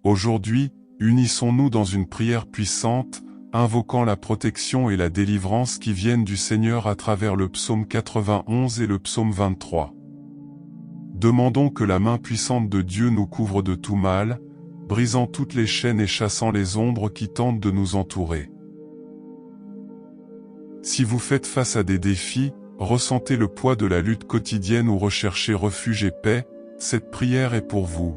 Aujourd'hui, unissons-nous dans une prière puissante, invoquant la protection et la délivrance qui viennent du Seigneur à travers le psaume 91 et le psaume 23. Demandons que la main puissante de Dieu nous couvre de tout mal, brisant toutes les chaînes et chassant les ombres qui tentent de nous entourer. Si vous faites face à des défis, ressentez le poids de la lutte quotidienne ou recherchez refuge et paix, cette prière est pour vous.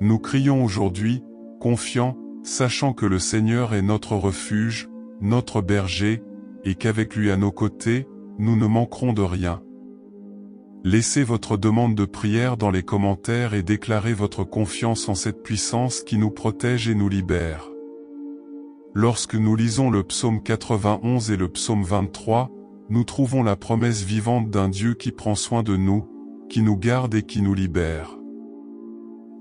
Nous crions aujourd'hui, confiants, sachant que le Seigneur est notre refuge, notre berger, et qu'avec lui à nos côtés, nous ne manquerons de rien. Laissez votre demande de prière dans les commentaires et déclarez votre confiance en cette puissance qui nous protège et nous libère. Lorsque nous lisons le psaume 91 et le psaume 23, nous trouvons la promesse vivante d'un Dieu qui prend soin de nous, qui nous garde et qui nous libère.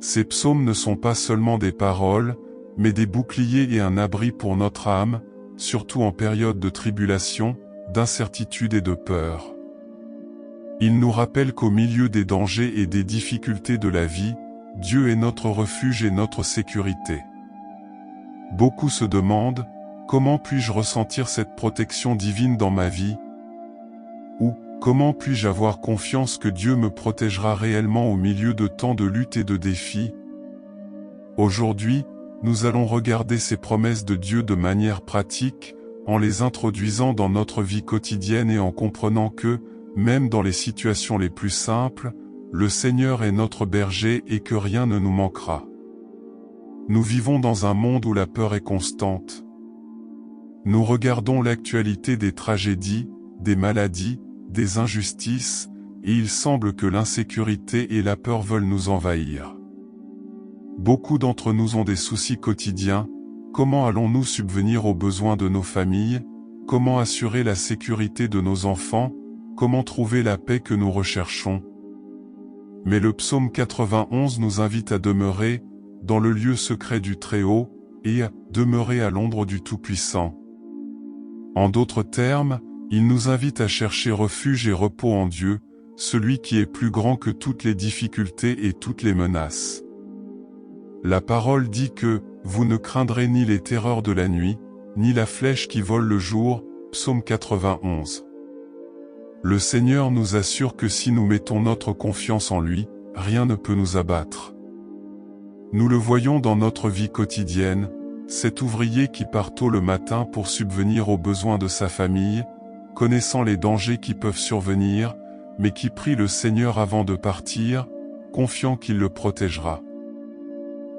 Ces psaumes ne sont pas seulement des paroles, mais des boucliers et un abri pour notre âme, surtout en période de tribulation, d'incertitude et de peur. Ils nous rappellent qu'au milieu des dangers et des difficultés de la vie, Dieu est notre refuge et notre sécurité. Beaucoup se demandent, comment puis-je ressentir cette protection divine dans ma vie? Ou, comment puis-je avoir confiance que Dieu me protégera réellement au milieu de tant de luttes et de défis? Aujourd'hui, nous allons regarder ces promesses de Dieu de manière pratique, en les introduisant dans notre vie quotidienne et en comprenant que, même dans les situations les plus simples, le Seigneur est notre berger et que rien ne nous manquera. Nous vivons dans un monde où la peur est constante. Nous regardons l'actualité des tragédies, des maladies, des injustices, et il semble que l'insécurité et la peur veulent nous envahir. Beaucoup d'entre nous ont des soucis quotidiens. Comment allons-nous subvenir aux besoins de nos familles? Comment assurer la sécurité de nos enfants? Comment trouver la paix que nous recherchons? Mais le psaume 91 nous invite à demeurer dans le lieu secret du Très-Haut et à demeurer à l'ombre du Tout-Puissant. En d'autres termes, il nous invite à chercher refuge et repos en Dieu, celui qui est plus grand que toutes les difficultés et toutes les menaces. La parole dit que « Vous ne craindrez ni les terreurs de la nuit, ni la flèche qui vole le jour » psaume 91. Le Seigneur nous assure que si nous mettons notre confiance en lui, rien ne peut nous abattre. Nous le voyons dans notre vie quotidienne, cet ouvrier qui part tôt le matin pour subvenir aux besoins de sa famille, connaissant les dangers qui peuvent survenir, mais qui prie le Seigneur avant de partir, confiant qu'il le protégera.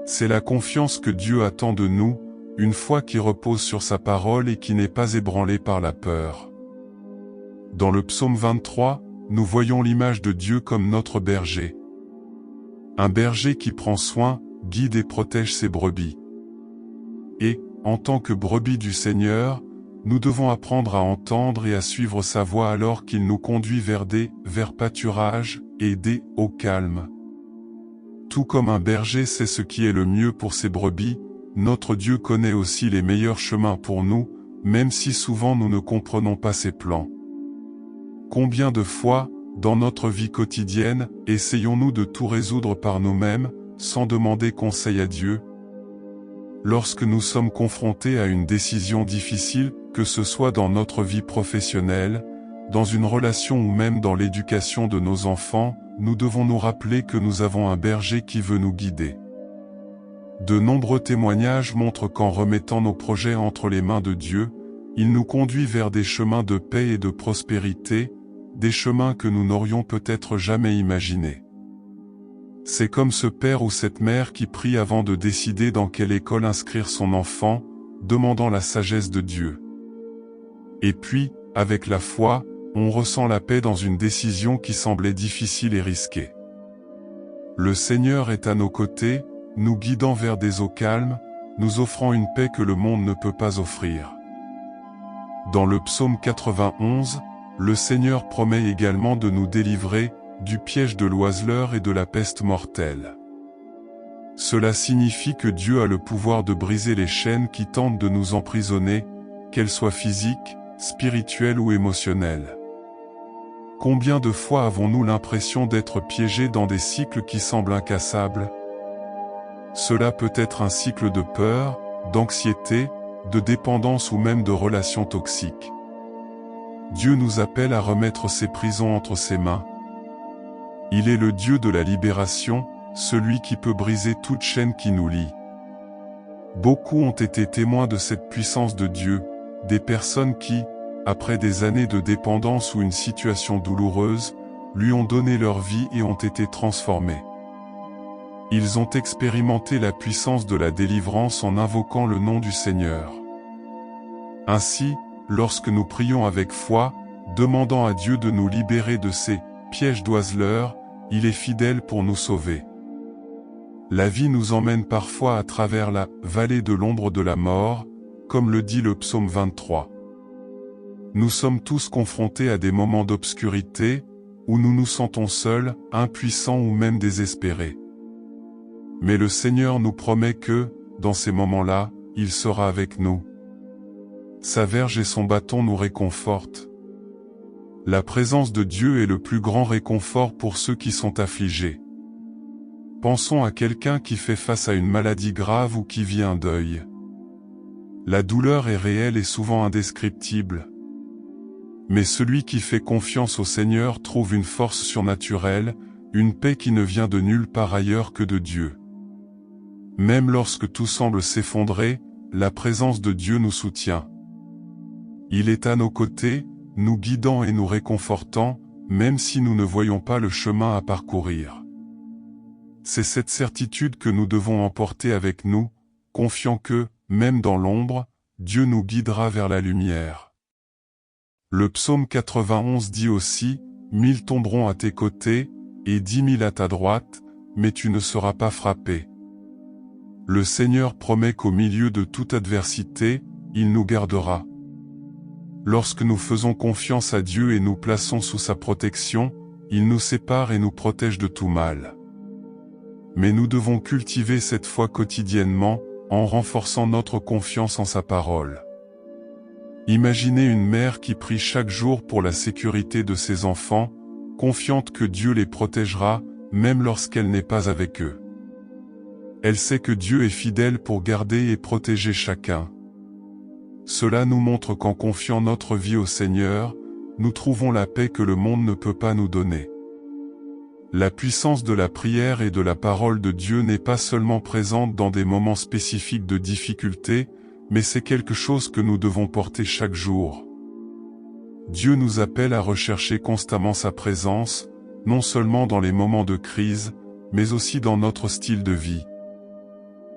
C'est la confiance que Dieu attend de nous, une foi qui repose sur sa parole et qui n'est pas ébranlée par la peur. Dans le psaume 23, nous voyons l'image de Dieu comme notre berger. Un berger qui prend soin, guide et protège ses brebis. Et, en tant que brebis du Seigneur, nous devons apprendre à entendre et à suivre sa voie alors qu'il nous conduit vers des pâturages et des eaux calmes. Tout comme un berger sait ce qui est le mieux pour ses brebis, notre Dieu connaît aussi les meilleurs chemins pour nous, même si souvent nous ne comprenons pas ses plans. Combien de fois, dans notre vie quotidienne, essayons-nous de tout résoudre par nous-mêmes, sans demander conseil à Dieu? Lorsque nous sommes confrontés à une décision difficile, que ce soit dans notre vie professionnelle, dans une relation ou même dans l'éducation de nos enfants, nous devons nous rappeler que nous avons un berger qui veut nous guider. De nombreux témoignages montrent qu'en remettant nos projets entre les mains de Dieu, il nous conduit vers des chemins de paix et de prospérité, des chemins que nous n'aurions peut-être jamais imaginés. C'est comme ce père ou cette mère qui prie avant de décider dans quelle école inscrire son enfant, demandant la sagesse de Dieu. Et puis, avec la foi, on ressent la paix dans une décision qui semblait difficile et risquée. Le Seigneur est à nos côtés, nous guidant vers des eaux calmes, nous offrant une paix que le monde ne peut pas offrir. Dans le psaume 91, le Seigneur promet également de nous délivrer du piège de l'oiseleur et de la peste mortelle. Cela signifie que Dieu a le pouvoir de briser les chaînes qui tentent de nous emprisonner, qu'elles soient physiques, spirituelles ou émotionnelles. Combien de fois avons-nous l'impression d'être piégés dans des cycles qui semblent incassables? Cela peut être un cycle de peur, d'anxiété, de dépendance ou même de relations toxiques. Dieu nous appelle à remettre ces prisons entre ses mains. Il est le Dieu de la libération, celui qui peut briser toute chaîne qui nous lie. Beaucoup ont été témoins de cette puissance de Dieu, des personnes qui, après des années de dépendance ou une situation douloureuse, lui ont donné leur vie et ont été transformés. Ils ont expérimenté la puissance de la délivrance en invoquant le nom du Seigneur. Ainsi, lorsque nous prions avec foi, demandant à Dieu de nous libérer de ces pièges d'oiseleurs, il est fidèle pour nous sauver. La vie nous emmène parfois à travers la vallée de l'ombre de la mort, comme le dit le psaume 23. Nous sommes tous confrontés à des moments d'obscurité, où nous nous sentons seuls, impuissants ou même désespérés. Mais le Seigneur nous promet que, dans ces moments-là, il sera avec nous. Sa verge et son bâton nous réconfortent. La présence de Dieu est le plus grand réconfort pour ceux qui sont affligés. Pensons à quelqu'un qui fait face à une maladie grave ou qui vit un deuil. La douleur est réelle et souvent indescriptible. Mais celui qui fait confiance au Seigneur trouve une force surnaturelle, une paix qui ne vient de nulle part ailleurs que de Dieu. Même lorsque tout semble s'effondrer, la présence de Dieu nous soutient. Il est à nos côtés, nous guidant et nous réconfortant, même si nous ne voyons pas le chemin à parcourir. C'est cette certitude que nous devons emporter avec nous, confiant que, même dans l'ombre, Dieu nous guidera vers la lumière. Le psaume 91 dit aussi, « 1000 tomberont à tes côtés, et 10 000 à ta droite, mais tu ne seras pas frappé. » Le Seigneur promet qu'au milieu de toute adversité, il nous gardera. Lorsque nous faisons confiance à Dieu et nous plaçons sous sa protection, il nous sépare et nous protège de tout mal. Mais nous devons cultiver cette foi quotidiennement, en renforçant notre confiance en sa parole. Imaginez une mère qui prie chaque jour pour la sécurité de ses enfants, confiante que Dieu les protégera, même lorsqu'elle n'est pas avec eux. Elle sait que Dieu est fidèle pour garder et protéger chacun. Cela nous montre qu'en confiant notre vie au Seigneur, nous trouvons la paix que le monde ne peut pas nous donner. La puissance de la prière et de la parole de Dieu n'est pas seulement présente dans des moments spécifiques de difficulté, mais c'est quelque chose que nous devons porter chaque jour. Dieu nous appelle à rechercher constamment sa présence, non seulement dans les moments de crise, mais aussi dans notre style de vie.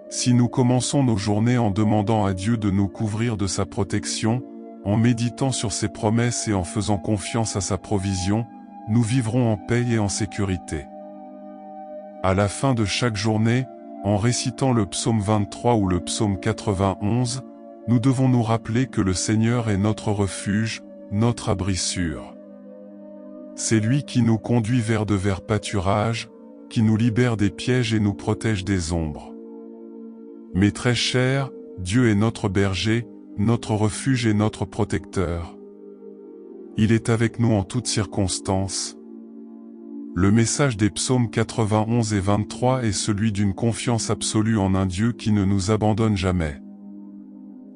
Si nous commençons nos journées en demandant à Dieu de nous couvrir de sa protection, en méditant sur ses promesses et en faisant confiance à sa provision, nous vivrons en paix et en sécurité. À la fin de chaque journée, en récitant le psaume 23 ou le psaume 91, nous devons nous rappeler que le Seigneur est notre refuge, notre abri sûr. C'est lui qui nous conduit vers de verts pâturages, qui nous libère des pièges et nous protège des ombres. Mes très chers, Dieu est notre berger, notre refuge et notre protecteur. Il est avec nous en toutes circonstances. Le message des psaumes 91 et 23 est celui d'une confiance absolue en un Dieu qui ne nous abandonne jamais.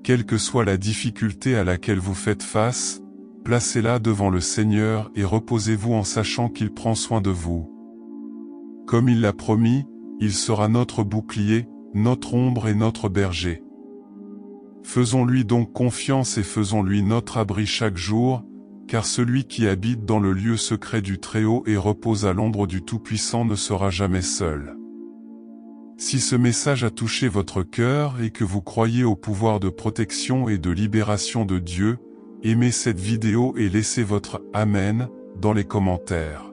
Quelle que soit la difficulté à laquelle vous faites face, placez-la devant le Seigneur et reposez-vous en sachant qu'il prend soin de vous. Comme il l'a promis, il sera notre bouclier, notre ombre et notre berger. Faisons-lui donc confiance et faisons-lui notre abri chaque jour, car celui qui habite dans le lieu secret du Très-Haut et repose à l'ombre du Tout-Puissant ne sera jamais seul. Si ce message a touché votre cœur et que vous croyez au pouvoir de protection et de libération de Dieu, aimez cette vidéo et laissez votre « Amen » dans les commentaires.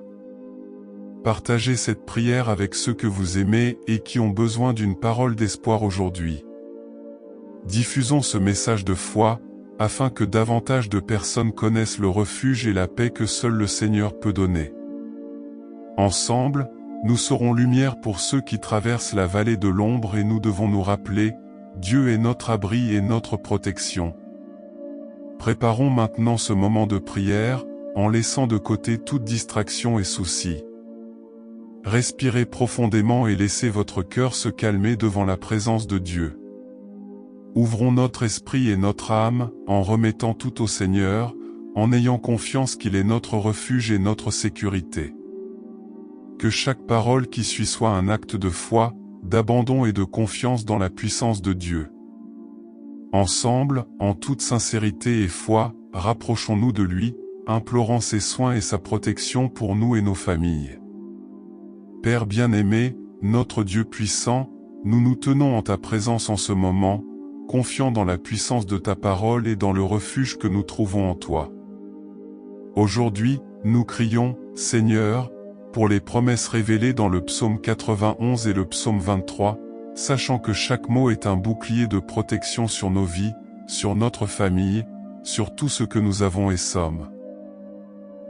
Partagez cette prière avec ceux que vous aimez et qui ont besoin d'une parole d'espoir aujourd'hui. Diffusons ce message de foi, afin que davantage de personnes connaissent le refuge et la paix que seul le Seigneur peut donner. Ensemble, nous serons lumière pour ceux qui traversent la vallée de l'ombre et nous devons nous rappeler, Dieu est notre abri et notre protection. Préparons maintenant ce moment de prière, en laissant de côté toute distraction et souci. respirez profondément et laissez votre cœur se calmer devant la présence de Dieu. Ouvrons notre esprit et notre âme, en remettant tout au Seigneur, en ayant confiance qu'il est notre refuge et notre sécurité. Que chaque parole qui suit soit un acte de foi, d'abandon et de confiance dans la puissance de Dieu. Ensemble, en toute sincérité et foi, rapprochons-nous de lui, implorant ses soins et sa protection pour nous et nos familles. Père bien-aimé, notre Dieu puissant, nous nous tenons en ta présence en ce moment, confiants dans la puissance de ta parole et dans le refuge que nous trouvons en toi. Aujourd'hui, nous crions, Seigneur, pour les promesses révélées dans le psaume 91 et le psaume 23, sachant que chaque mot est un bouclier de protection sur nos vies, sur notre famille, sur tout ce que nous avons et sommes.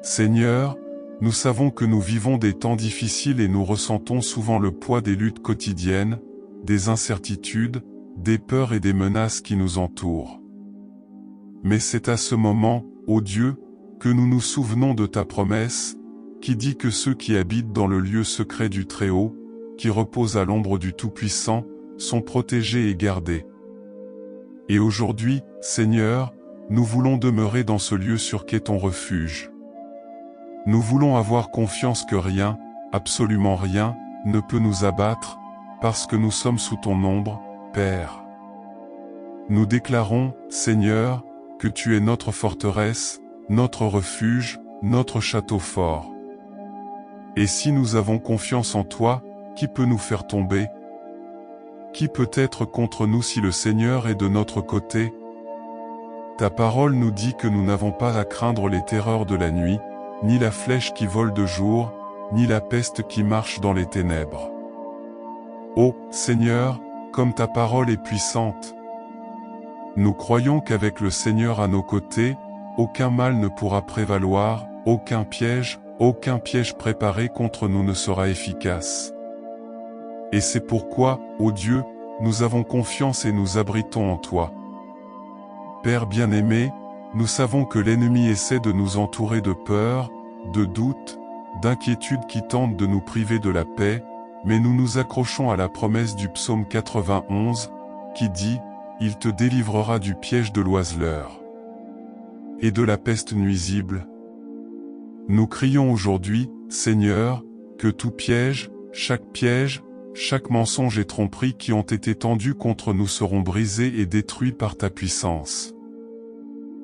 Seigneur, nous savons que nous vivons des temps difficiles et nous ressentons souvent le poids des luttes quotidiennes, des incertitudes, des peurs et des menaces qui nous entourent. Mais c'est à ce moment, ô Dieu, que nous nous souvenons de ta promesse, qui dit que ceux qui habitent dans le lieu secret du Très-Haut, qui reposent à l'ombre du Tout-Puissant, sont protégés et gardés. Et aujourd'hui, Seigneur, nous voulons demeurer dans ce lieu sûr qu'est ton refuge. Nous voulons avoir confiance que rien, absolument rien, ne peut nous abattre, parce que nous sommes sous ton ombre, Père. Nous déclarons, Seigneur, que tu es notre forteresse, notre refuge, notre château fort. Et si nous avons confiance en toi, qui peut nous faire tomber? Qui peut être contre nous si le Seigneur est de notre côté? Ta parole nous dit que nous n'avons pas à craindre les terreurs de la nuit, ni la flèche qui vole de jour, ni la peste qui marche dans les ténèbres. Ô Seigneur, comme ta parole est puissante. Nous croyons qu'avec le Seigneur à nos côtés, aucun mal ne pourra prévaloir, aucun piège préparé contre nous ne sera efficace. Et c'est pourquoi, ô Dieu, nous avons confiance et nous abritons en toi. Père bien-aimé, nous savons que l'ennemi essaie de nous entourer de peur, de doute, d'inquiétude qui tentent de nous priver de la paix, mais nous nous accrochons à la promesse du psaume 91, qui dit « Il te délivrera du piège de l'oiseleur et de la peste nuisible ». Nous crions aujourd'hui, Seigneur, que tout piège, chaque mensonge et tromperie qui ont été tendus contre nous seront brisés et détruits par ta puissance.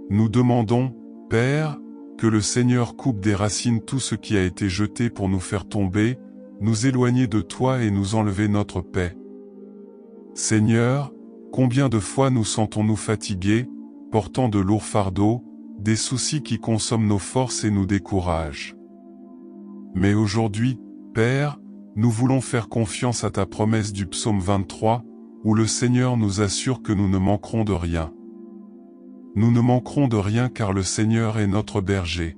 Nous demandons, Père, que le Seigneur coupe des racines tout ce qui a été jeté pour nous faire tomber, nous éloigner de toi et nous enlever notre paix. Seigneur, combien de fois nous sentons-nous fatigués, portant de lourds fardeaux, des soucis qui consomment nos forces et nous découragent. Mais aujourd'hui, Père, nous voulons faire confiance à ta promesse du psaume 23, où le Seigneur nous assure que nous ne manquerons de rien. Nous ne manquerons de rien car le Seigneur est notre berger.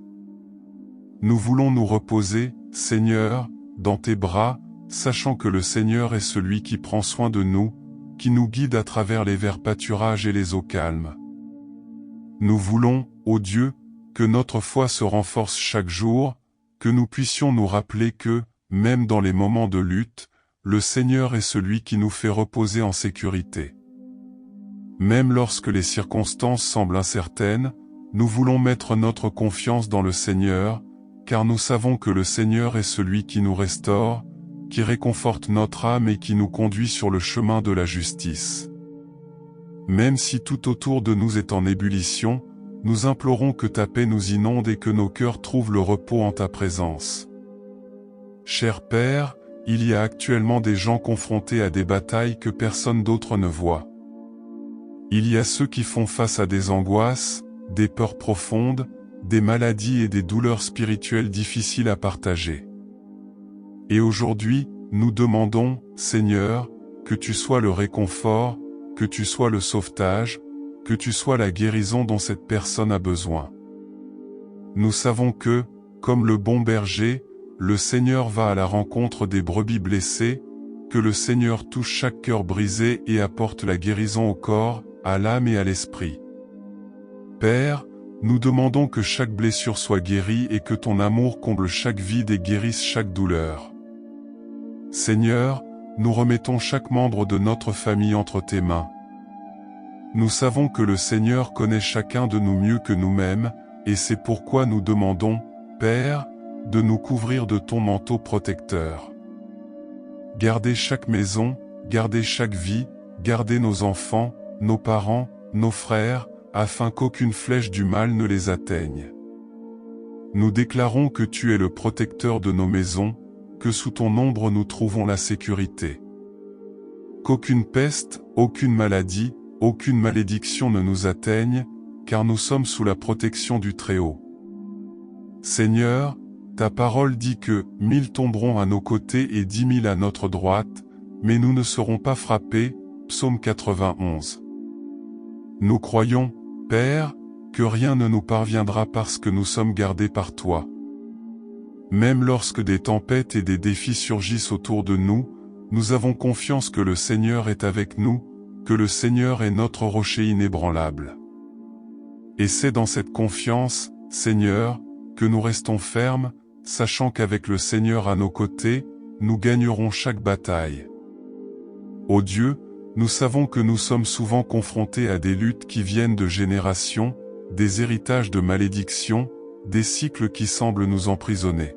Nous voulons nous reposer, Seigneur, dans tes bras, sachant que le Seigneur est celui qui prend soin de nous, qui nous guide à travers les verts pâturages et les eaux calmes. Nous voulons, ô Dieu, que notre foi se renforce chaque jour, que nous puissions nous rappeler que, même dans les moments de lutte, le Seigneur est celui qui nous fait reposer en sécurité. Même lorsque les circonstances semblent incertaines, nous voulons mettre notre confiance dans le Seigneur, car nous savons que le Seigneur est celui qui nous restaure, qui réconforte notre âme et qui nous conduit sur le chemin de la justice. Même si tout autour de nous est en ébullition, nous implorons que ta paix nous inonde et que nos cœurs trouvent le repos en ta présence. Cher Père, il y a actuellement des gens confrontés à des batailles que personne d'autre ne voit. Il y a ceux qui font face à des angoisses, des peurs profondes, des maladies et des douleurs spirituelles difficiles à partager. Et aujourd'hui, nous demandons, Seigneur, que tu sois le réconfort, que tu sois le sauvetage, que tu sois la guérison dont cette personne a besoin. Nous savons que, comme le bon berger, le Seigneur va à la rencontre des brebis blessées, que le Seigneur touche chaque cœur brisé et apporte la guérison au corps, à l'âme et à l'esprit. Père, nous demandons que chaque blessure soit guérie et que ton amour comble chaque vide et guérisse chaque douleur. Seigneur, nous remettons chaque membre de notre famille entre tes mains. Nous savons que le Seigneur connaît chacun de nous mieux que nous-mêmes, et c'est pourquoi nous demandons, Père, de nous couvrir de ton manteau protecteur. Gardez chaque maison, gardez chaque vie, gardez nos enfants, nos parents, nos frères, afin qu'aucune flèche du mal ne les atteigne. Nous déclarons que tu es le protecteur de nos maisons, que sous ton ombre nous trouvons la sécurité. Qu'aucune peste, aucune maladie, aucune malédiction ne nous atteigne, car nous sommes sous la protection du Très-Haut. Seigneur, ta parole dit que 1000 tomberont à nos côtés et 10 000 à notre droite, mais nous ne serons pas frappés. Psaume 91. Nous croyons, Père, que rien ne nous parviendra parce que nous sommes gardés par toi. Même lorsque des tempêtes et des défis surgissent autour de nous, nous avons confiance que le Seigneur est avec nous, que le Seigneur est notre rocher inébranlable. Et c'est dans cette confiance, Seigneur, que nous restons fermes, sachant qu'avec le Seigneur à nos côtés, nous gagnerons chaque bataille. Ô Dieu, nous savons que nous sommes souvent confrontés à des luttes qui viennent de générations, des héritages de malédictions, des cycles qui semblent nous emprisonner.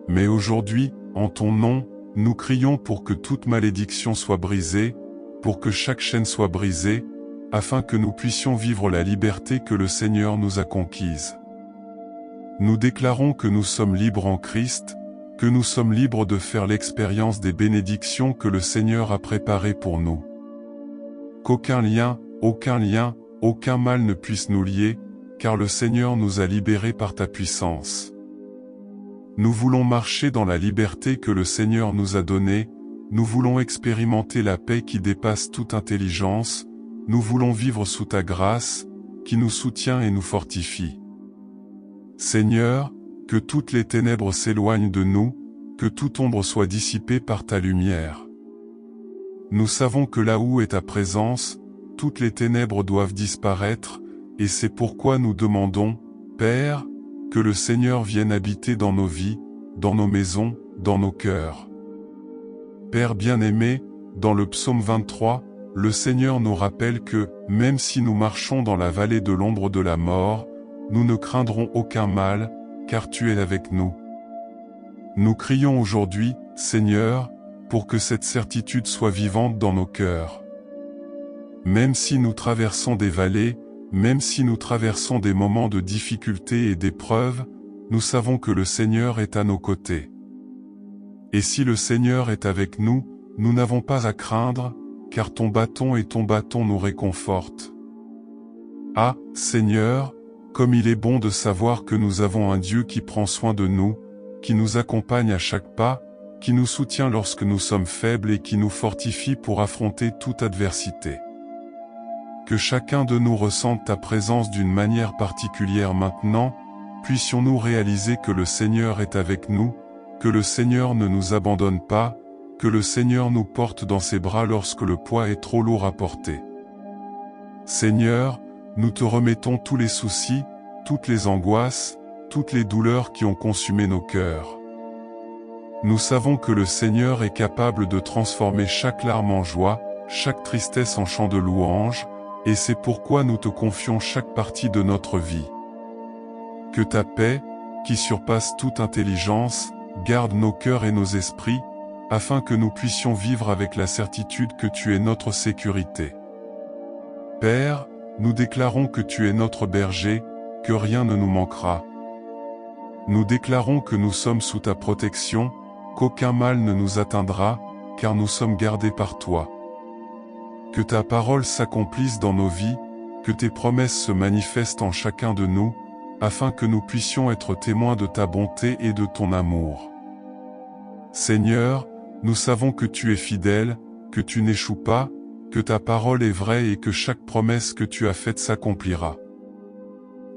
Mais aujourd'hui, en ton nom, nous crions pour que toute malédiction soit brisée, pour que chaque chaîne soit brisée, afin que nous puissions vivre la liberté que le Seigneur nous a conquise. Nous déclarons que nous sommes libres en Christ, que nous sommes libres de faire l'expérience des bénédictions que le Seigneur a préparées pour nous. Qu'aucun lien, aucun mal ne puisse nous lier, car le Seigneur nous a libérés par ta puissance. Nous voulons marcher dans la liberté que le Seigneur nous a donnée, nous voulons expérimenter la paix qui dépasse toute intelligence, nous voulons vivre sous ta grâce, qui nous soutient et nous fortifie. Seigneur, que toutes les ténèbres s'éloignent de nous, que toute ombre soit dissipée par ta lumière. Nous savons que là où est ta présence, toutes les ténèbres doivent disparaître, et c'est pourquoi nous demandons, Père, que le Seigneur vienne habiter dans nos vies, dans nos maisons, dans nos cœurs. Père bien-aimé, dans le psaume 23, le Seigneur nous rappelle que, même si nous marchons dans la vallée de l'ombre de la mort, nous ne craindrons aucun mal, car tu es avec nous. Nous crions aujourd'hui, Seigneur, pour que cette certitude soit vivante dans nos cœurs. Même si nous traversons des vallées, même si nous traversons des moments de difficulté et d'épreuve, nous savons que le Seigneur est à nos côtés. Et si le Seigneur est avec nous, nous n'avons pas à craindre, car ton bâton nous réconfortent. Ah, Seigneur, comme il est bon de savoir que nous avons un Dieu qui prend soin de nous, qui nous accompagne à chaque pas, qui nous soutient lorsque nous sommes faibles et qui nous fortifie pour affronter toute adversité. Que chacun de nous ressente ta présence d'une manière particulière maintenant, puissions-nous réaliser que le Seigneur est avec nous, que le Seigneur ne nous abandonne pas, que le Seigneur nous porte dans ses bras lorsque le poids est trop lourd à porter. Seigneur, nous te remettons tous les soucis, toutes les angoisses, toutes les douleurs qui ont consumé nos cœurs. Nous savons que le Seigneur est capable de transformer chaque larme en joie, chaque tristesse en chant de louange, et c'est pourquoi nous te confions chaque partie de notre vie. Que ta paix, qui surpasse toute intelligence, garde nos cœurs et nos esprits, afin que nous puissions vivre avec la certitude que tu es notre sécurité. Père, nous déclarons que tu es notre berger, que rien ne nous manquera. Nous déclarons que nous sommes sous ta protection, qu'aucun mal ne nous atteindra, car nous sommes gardés par toi. Que ta parole s'accomplisse dans nos vies, que tes promesses se manifestent en chacun de nous, afin que nous puissions être témoins de ta bonté et de ton amour. Seigneur, nous savons que tu es fidèle, que tu n'échoues pas, que ta parole est vraie et que chaque promesse que tu as faite s'accomplira.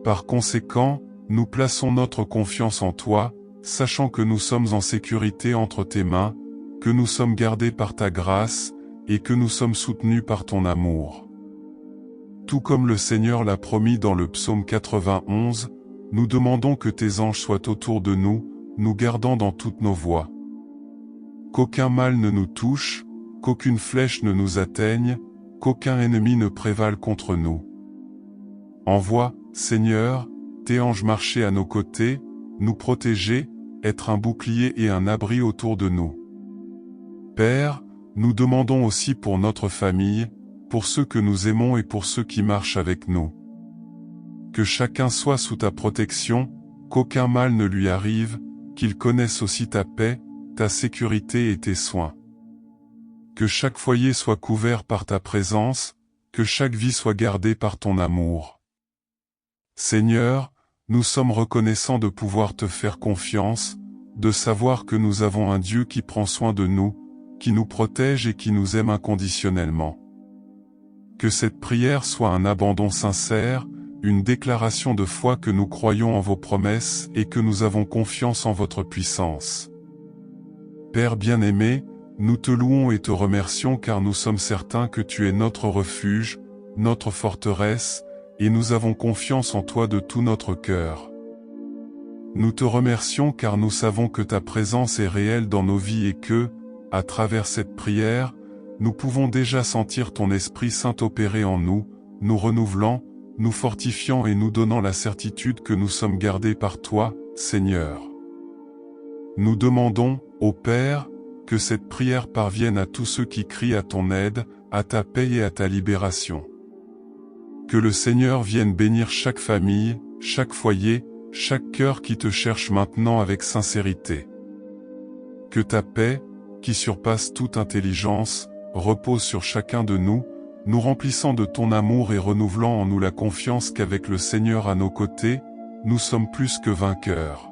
Par conséquent, nous plaçons notre confiance en toi, sachant que nous sommes en sécurité entre tes mains, que nous sommes gardés par ta grâce, et que nous sommes soutenus par ton amour. Tout comme le Seigneur l'a promis dans le psaume 91, nous demandons que tes anges soient autour de nous, nous gardant dans toutes nos voies. qu'aucun mal ne nous touche, qu'aucune flèche ne nous atteigne, qu'aucun ennemi ne prévale contre nous. Envoie, Seigneur, tes anges marcher à nos côtés, nous protéger, être un bouclier et un abri autour de nous. Père, nous demandons aussi pour notre famille, pour ceux que nous aimons et pour ceux qui marchent avec nous. Que chacun soit sous ta protection, qu'aucun mal ne lui arrive, qu'il connaisse aussi ta paix, ta sécurité et tes soins. Que chaque foyer soit couvert par ta présence, que chaque vie soit gardée par ton amour. Seigneur, nous sommes reconnaissants de pouvoir te faire confiance, de savoir que nous avons un Dieu qui prend soin de nous, qui nous protège et qui nous aime inconditionnellement. Que cette prière soit un abandon sincère, une déclaration de foi que nous croyons en vos promesses et que nous avons confiance en votre puissance. Père bien-aimé, nous te louons et te remercions car nous sommes certains que tu es notre refuge, notre forteresse, et nous avons confiance en toi de tout notre cœur. Nous te remercions car nous savons que ta présence est réelle dans nos vies et que, à travers cette prière, nous pouvons déjà sentir ton Esprit Saint opérer en nous, nous renouvelant, nous fortifiant et nous donnant la certitude que nous sommes gardés par toi, Seigneur. Nous demandons, ô Père, que cette prière parvienne à tous ceux qui crient à ton aide, à ta paix et à ta libération. Que le Seigneur vienne bénir chaque famille, chaque foyer, chaque cœur qui te cherche maintenant avec sincérité. Que ta paix, qui surpasse toute intelligence, repose sur chacun de nous, nous remplissant de ton amour et renouvelant en nous la confiance qu'avec le Seigneur à nos côtés, nous sommes plus que vainqueurs.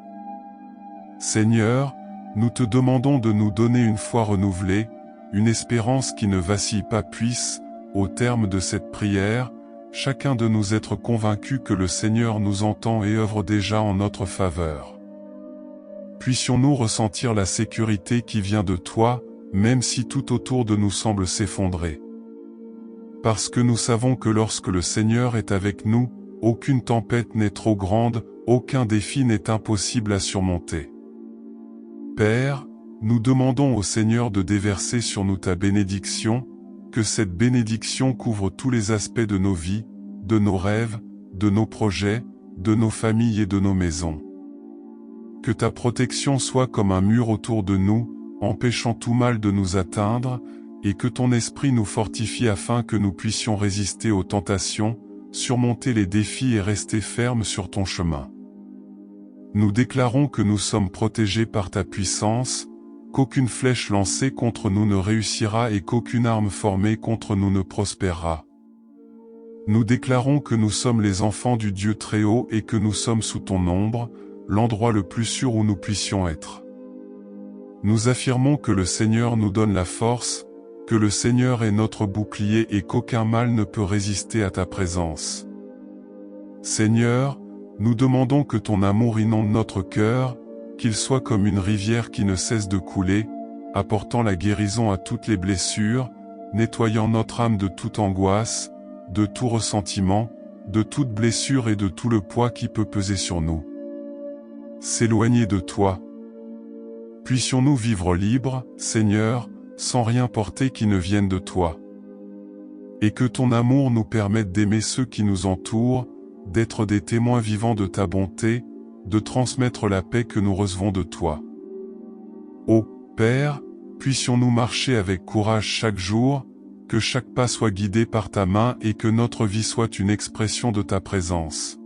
Seigneur, nous te demandons de nous donner une foi renouvelée, une espérance qui ne vacille pas puisse, au terme de cette prière, chacun de nous être convaincu que le Seigneur nous entend et œuvre déjà en notre faveur. Puissions-nous ressentir la sécurité qui vient de toi, même si tout autour de nous semble s'effondrer. Parce que nous savons que lorsque le Seigneur est avec nous, aucune tempête n'est trop grande, aucun défi n'est impossible à surmonter. Père, nous demandons au Seigneur de déverser sur nous ta bénédiction, que cette bénédiction couvre tous les aspects de nos vies, de nos rêves, de nos projets, de nos familles et de nos maisons. Que ta protection soit comme un mur autour de nous, empêchant tout mal de nous atteindre, et que ton esprit nous fortifie afin que nous puissions résister aux tentations, surmonter les défis et rester fermes sur ton chemin. Nous déclarons que nous sommes protégés par ta puissance, qu'aucune flèche lancée contre nous ne réussira et qu'aucune arme formée contre nous ne prospérera. Nous déclarons que nous sommes les enfants du Dieu très haut et que nous sommes sous ton ombre, l'endroit le plus sûr où nous puissions être. Nous affirmons que le Seigneur nous donne la force, que le Seigneur est notre bouclier et qu'aucun mal ne peut résister à ta présence. Seigneur, nous demandons que ton amour inonde notre cœur, qu'il soit comme une rivière qui ne cesse de couler, apportant la guérison à toutes les blessures, nettoyant notre âme de toute angoisse, de tout ressentiment, de toute blessure et de tout le poids qui peut peser sur nous. S'éloigner de toi. Puissions-nous vivre libres, Seigneur, sans rien porter qui ne vienne de toi. Et que ton amour nous permette d'aimer ceux qui nous entourent, d'être des témoins vivants de ta bonté, de transmettre la paix que nous recevons de toi. Ô Père, puissions-nous marcher avec courage chaque jour, que chaque pas soit guidé par ta main et que notre vie soit une expression de ta présence.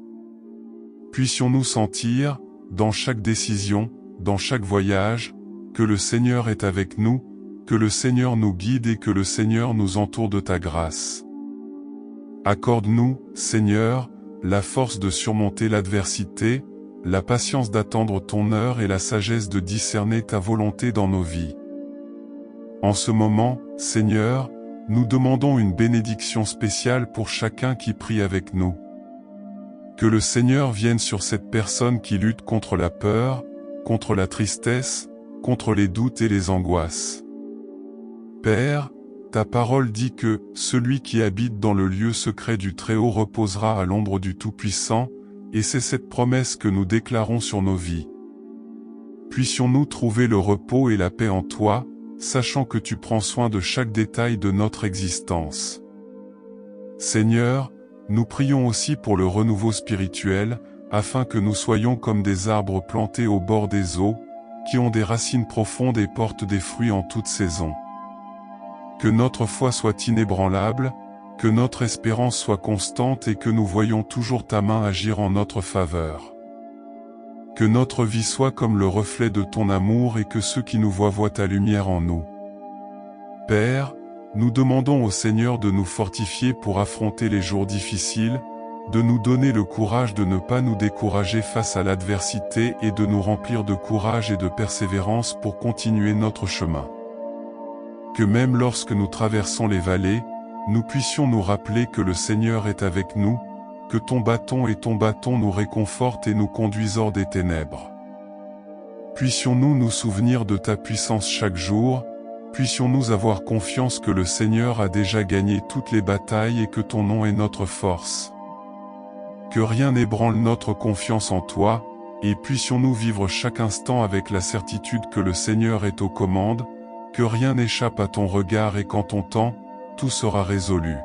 Puissions-nous sentir, dans chaque décision, dans chaque voyage, que le Seigneur est avec nous, que le Seigneur nous guide et que le Seigneur nous entoure de ta grâce. Accorde-nous, Seigneur, la force de surmonter l'adversité, la patience d'attendre ton heure et la sagesse de discerner ta volonté dans nos vies. En ce moment, Seigneur, nous demandons une bénédiction spéciale pour chacun qui prie avec nous. Que le Seigneur vienne sur cette personne qui lutte contre la peur, contre la tristesse, contre les doutes et les angoisses. Père, ta parole dit que « Celui qui habite dans le lieu secret du Très-Haut reposera à l'ombre du Tout-Puissant » et c'est cette promesse que nous déclarons sur nos vies. Puissions-nous trouver le repos et la paix en toi, sachant que tu prends soin de chaque détail de notre existence. Seigneur, nous prions aussi pour le renouveau spirituel, afin que nous soyons comme des arbres plantés au bord des eaux, qui ont des racines profondes et portent des fruits en toute saison. Que notre foi soit inébranlable, que notre espérance soit constante et que nous voyions toujours ta main agir en notre faveur. Que notre vie soit comme le reflet de ton amour et que ceux qui nous voient ta lumière en nous. Père, nous demandons au Seigneur de nous fortifier pour affronter les jours difficiles, de nous donner le courage de ne pas nous décourager face à l'adversité et de nous remplir de courage et de persévérance pour continuer notre chemin. Que même lorsque nous traversons les vallées, nous puissions nous rappeler que le Seigneur est avec nous, que ton bâton nous réconfortent et nous conduisent hors des ténèbres. Puissions-nous nous souvenir de ta puissance chaque jour, puissions-nous avoir confiance que le Seigneur a déjà gagné toutes les batailles et que ton nom est notre force. Que rien n'ébranle notre confiance en toi, et puissions-nous vivre chaque instant avec la certitude que le Seigneur est aux commandes, que rien n'échappe à ton regard et qu'en ton temps, tout sera résolu.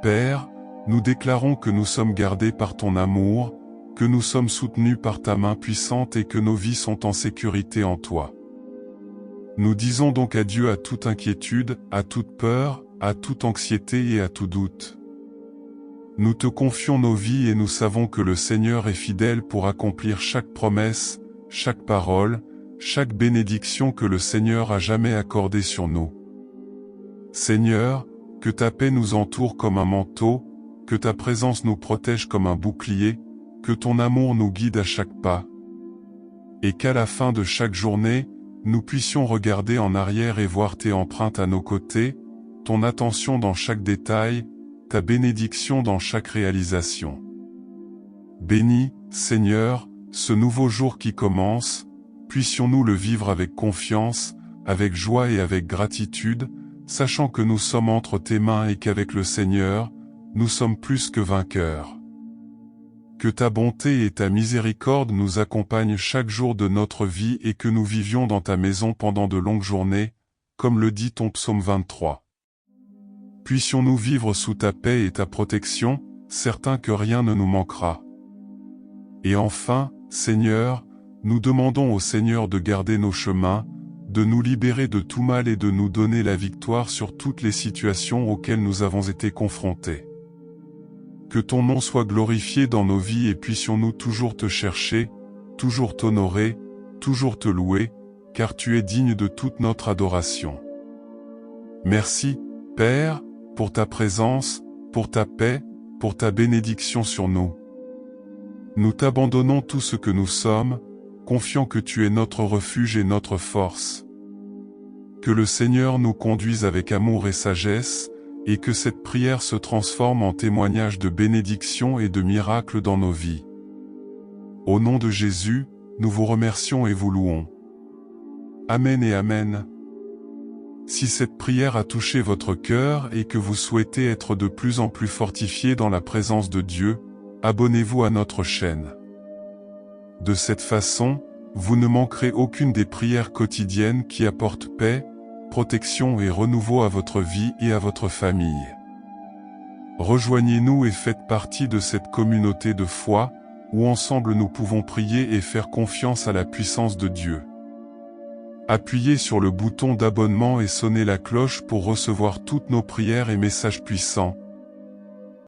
Père, nous déclarons que nous sommes gardés par ton amour, que nous sommes soutenus par ta main puissante et que nos vies sont en sécurité en toi. Nous disons donc adieu à toute inquiétude, à toute peur, à toute anxiété et à tout doute. Nous te confions nos vies et nous savons que le Seigneur est fidèle pour accomplir chaque promesse, chaque parole, chaque bénédiction que le Seigneur a jamais accordée sur nous. Seigneur, que ta paix nous entoure comme un manteau, que ta présence nous protège comme un bouclier, que ton amour nous guide à chaque pas. Et qu'à la fin de chaque journée, nous puissions regarder en arrière et voir tes empreintes à nos côtés, ton attention dans chaque détail, ta bénédiction dans chaque réalisation. Bénis, Seigneur, ce nouveau jour qui commence, puissions-nous le vivre avec confiance, avec joie et avec gratitude, sachant que nous sommes entre tes mains et qu'avec le Seigneur, nous sommes plus que vainqueurs. Que ta bonté et ta miséricorde nous accompagnent chaque jour de notre vie et que nous vivions dans ta maison pendant de longues journées, comme le dit ton psaume 23. Puissions-nous vivre sous ta paix et ta protection, certains que rien ne nous manquera. Et enfin, Seigneur, nous demandons au Seigneur de garder nos chemins, de nous libérer de tout mal et de nous donner la victoire sur toutes les situations auxquelles nous avons été confrontés. Que ton nom soit glorifié dans nos vies et puissions-nous toujours te chercher, toujours t'honorer, toujours te louer, car tu es digne de toute notre adoration. Merci, Père, pour ta présence, pour ta paix, pour ta bénédiction sur nous. Nous t'abandonnons tout ce que nous sommes, confiant que tu es notre refuge et notre force. Que le Seigneur nous conduise avec amour et sagesse, et que cette prière se transforme en témoignage de bénédiction et de miracles dans nos vies. Au nom de Jésus, nous vous remercions et vous louons. Amen et Amen. Si cette prière a touché votre cœur et que vous souhaitez être de plus en plus fortifié dans la présence de Dieu, abonnez-vous à notre chaîne. De cette façon, vous ne manquerez aucune des prières quotidiennes qui apportent paix, protection et renouveau à votre vie et à votre famille. Rejoignez-nous et faites partie de cette communauté de foi, où ensemble nous pouvons prier et faire confiance à la puissance de Dieu. Appuyez sur le bouton d'abonnement et sonnez la cloche pour recevoir toutes nos prières et messages puissants.